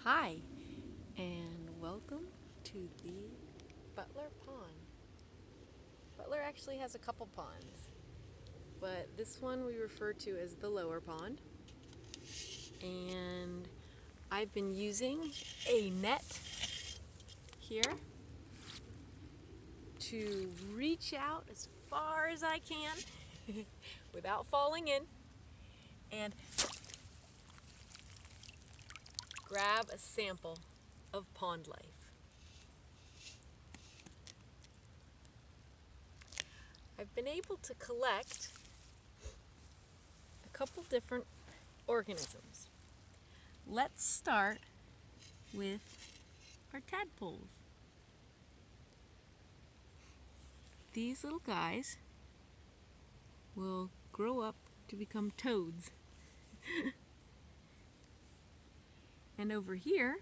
Hi, and welcome to the Butler Pond. Butler actually has a couple ponds, but this one we refer to as the lower pond. And I've been using a net here to reach out as far as I can without falling in and grab a sample of pond life. I've been able to collect a couple different organisms. Let's start with our tadpoles. These little guys will grow up to become toads. And over here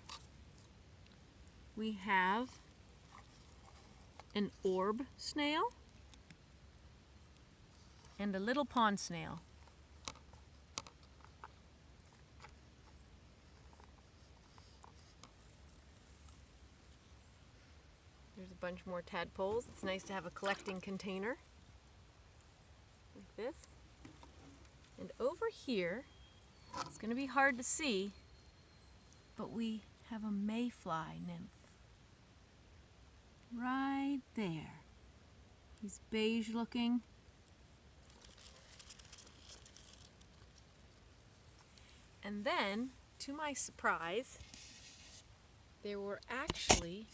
we have an orb snail and a little pond snail. There's a bunch more tadpoles. It's nice to have a collecting container like this. And over here, it's going to be hard to see, but we have a mayfly nymph. Right there. He's beige looking. And then, to my surprise, there were actually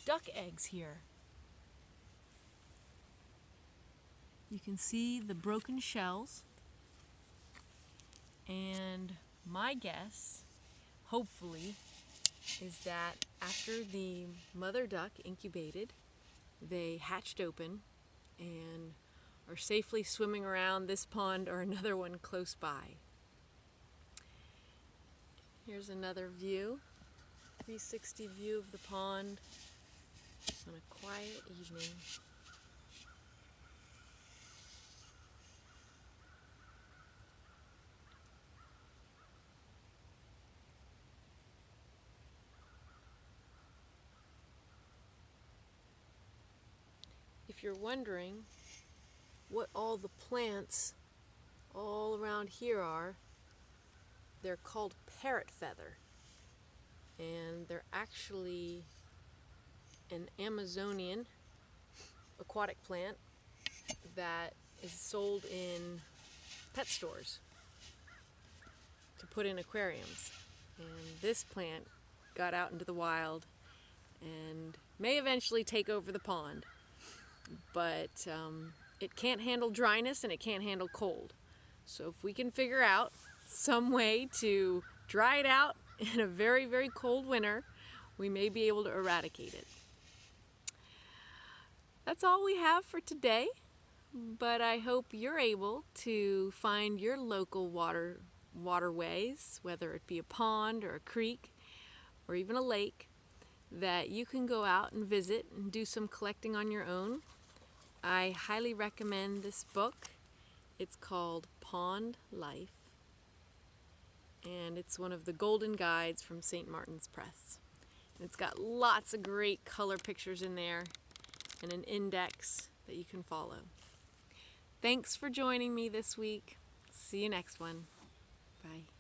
duck eggs here. You can see the broken shells, and my guess, hopefully, is that after the mother duck incubated, they hatched open and are safely swimming around this pond or another one close by. Here's another view, 360 view of the pond on a quiet evening. If you're wondering what all the plants all around here are, they're called parrot feather, and they're actually an Amazonian aquatic plant that is sold in pet stores to put in aquariums. And this plant got out into the wild and may eventually take over the pond, but it can't handle dryness and it can't handle cold. So if we can figure out some way to dry it out in a very, very cold winter, we may be able to eradicate it. That's all we have for today, but I hope you're able to find your local waterways, whether it be a pond or a creek or even a lake, that you can go out and visit and do some collecting on your own. I highly recommend this book. It's called Pond Life, and it's one of the golden guides from St. Martin's Press. And it's got lots of great color pictures in there and an index that you can follow. Thanks for joining me this week. See you next one. Bye.